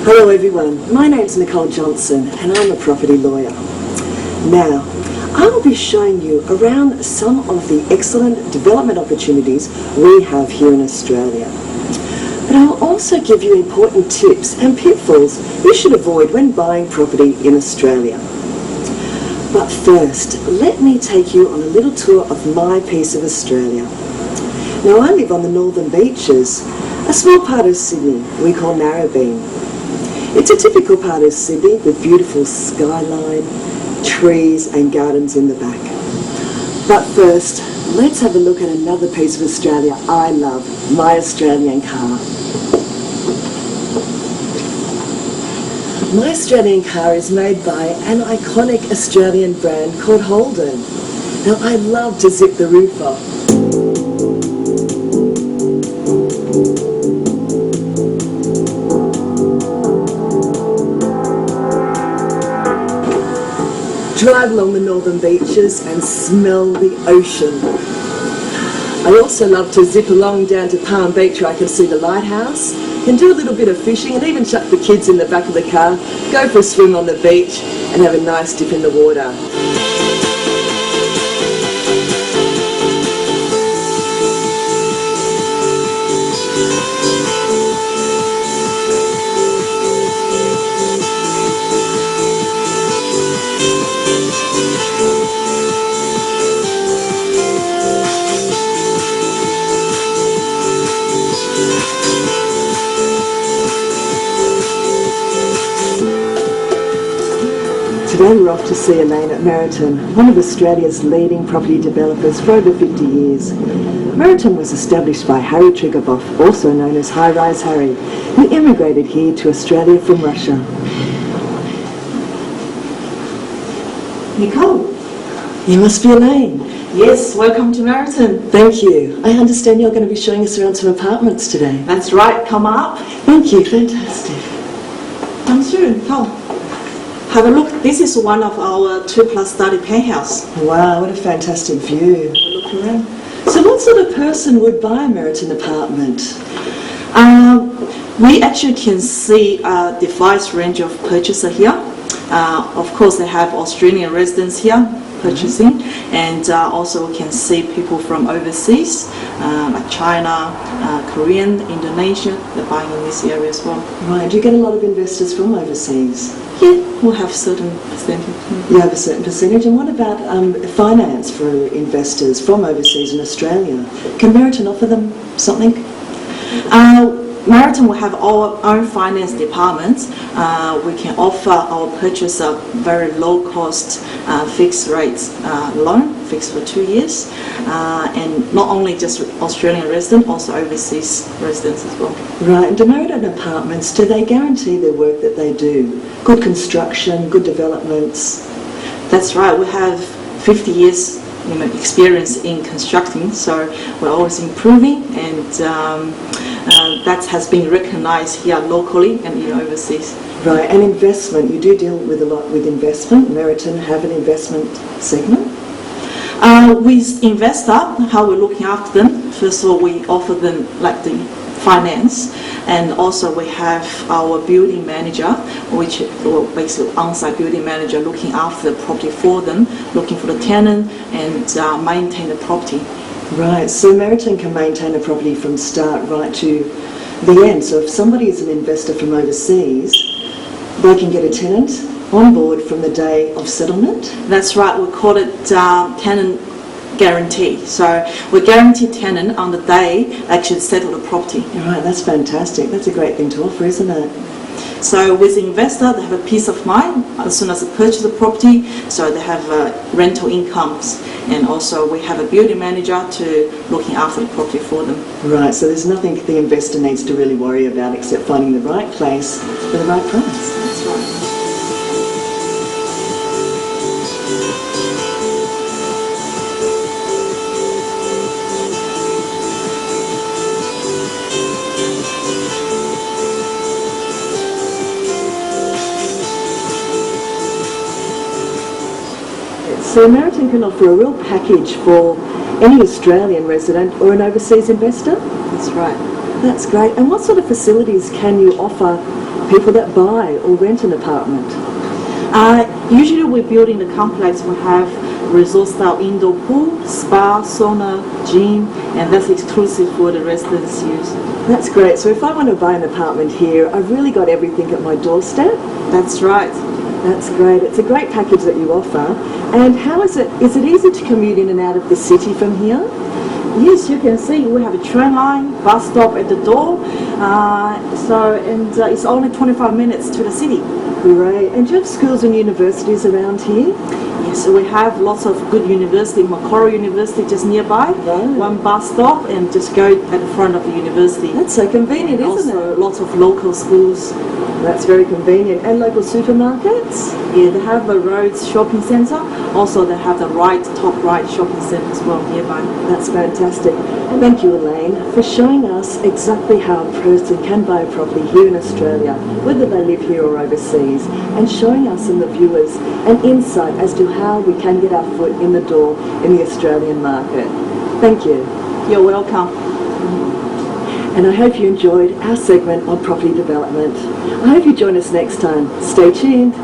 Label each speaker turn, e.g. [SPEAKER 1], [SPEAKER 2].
[SPEAKER 1] Hello everyone, my name's Nicole Johnson and I'm a property lawyer. Now, I will be showing you around some of the excellent development opportunities we have here in Australia. But I'll also give you important tips and pitfalls you should avoid when buying property in Australia. But first, let me take you on a little tour of my piece of Australia. Now, I live on the Northern Beaches, a small part of Sydney we call Narrabeen. It's a typical part of Sydney with beautiful skyline, trees and gardens in the back. But first, let's have a look at another piece of Australia I love, my Australian car. My Australian car is made by an iconic Australian brand called Holden. Now, I love to zip the roof off. Drive along the Northern Beaches and smell the ocean. I also love to zip along down to Palm Beach where I can see the lighthouse, can do a little bit of fishing and even chuck the kids in the back of the car, go for a swim on the beach and have a nice dip in the water. Today we're off to see Elaine at Meriton, one of Australia's leading property developers for over 50 years. Meriton was established by Harry Triguboff, also known as High Rise Harry, who immigrated here to Australia from Russia.
[SPEAKER 2] Nicole.
[SPEAKER 1] You must be Elaine.
[SPEAKER 2] Yes, welcome to Meriton.
[SPEAKER 1] Thank you. I understand you're going to be showing us around some apartments today.
[SPEAKER 2] That's right, come up.
[SPEAKER 1] Thank you, fantastic.
[SPEAKER 2] Come through, come. Have a look. This is one of our 2+30 penthouse.
[SPEAKER 1] Wow, what a fantastic view.
[SPEAKER 2] Look around.
[SPEAKER 1] So what sort of person would buy a Meriton apartment?
[SPEAKER 2] We actually can see the vast range of purchaser here. Of course, they have Australian residents here purchasing, and also we can see people from overseas, like China, Korean, Indonesia. They're buying in this area as well.
[SPEAKER 1] Right, do you get a lot of investors from overseas?
[SPEAKER 2] Yeah, we'll have certain percentage.
[SPEAKER 1] You have a certain percentage. And what about finance for investors from overseas in Australia? Can Meriton offer them something?
[SPEAKER 2] Meriton will have our own finance department. We can offer our purchaser very low cost fixed rates loan, fixed for 2 years, and not only just Australian residents, also overseas residents as well.
[SPEAKER 1] Right, and do Meriton Apartments, do they guarantee the work that they do? Good construction, good developments?
[SPEAKER 2] That's right, we have 50 years experience in constructing, so we're always improving, and that has been recognized here locally and overseas.
[SPEAKER 1] Right, and investment, you do deal with a lot with investment. Meriton have an investment segment?
[SPEAKER 2] With investor, how we're looking after them, first of all we offer them like the finance, and also we have our building manager, which basically on-site building manager looking after the property for them, looking for the tenant and maintain the property.
[SPEAKER 1] Right, so Meriton can maintain a property from start right to the end. So if somebody is an investor from overseas, they can get a tenant on board from the day of settlement?
[SPEAKER 2] That's right, we call it tenant guarantee. So we guarantee tenant on the day actually settle the property.
[SPEAKER 1] Right, that's fantastic. That's a great thing to offer, isn't it?
[SPEAKER 2] So with the investor, they have a peace of mind as soon as they purchase the property, so they have rental incomes, and also we have a building manager to looking after the property for them.
[SPEAKER 1] Right, so there's nothing the investor needs to really worry about except finding the right place for the right price.
[SPEAKER 2] That's right.
[SPEAKER 1] So Meriton can offer a real package for any Australian resident or an overseas investor?
[SPEAKER 2] That's right.
[SPEAKER 1] That's great. And what sort of facilities can you offer people that buy or rent an apartment?
[SPEAKER 2] Usually we build in the complex, we have resort-style indoor pool, spa, sauna, gym, and that's exclusive for the residents' use.
[SPEAKER 1] That's great. So if I want to buy an apartment here, I've really got everything at my doorstep?
[SPEAKER 2] That's right.
[SPEAKER 1] That's great. It's a great package that you offer. And how is it easy to commute in and out of the city from here?
[SPEAKER 2] Yes, you can see we have a train line, bus stop at the door, it's only 25 minutes to the city.
[SPEAKER 1] Great. And do you have schools and universities around here?
[SPEAKER 2] Yes, so we have lots of good university, Macquarie University just nearby,
[SPEAKER 1] Right.
[SPEAKER 2] one bus stop and just go at the front of the university.
[SPEAKER 1] That's so convenient, isn't
[SPEAKER 2] Also
[SPEAKER 1] it?
[SPEAKER 2] lots of local schools.
[SPEAKER 1] That's very convenient. And local supermarkets?
[SPEAKER 2] Yeah, they have a Rhodes shopping centre. Also, they have the top right shopping centre as well nearby.
[SPEAKER 1] That's fantastic. And thank you, Elaine, for showing us exactly how a person can buy a property here in Australia, whether they live here or overseas, and showing us and the viewers an insight as to how we can get our foot in the door in the Australian market. Thank you.
[SPEAKER 2] You're welcome.
[SPEAKER 1] And I hope you enjoyed our segment on property development. I hope you join us next time. Stay tuned.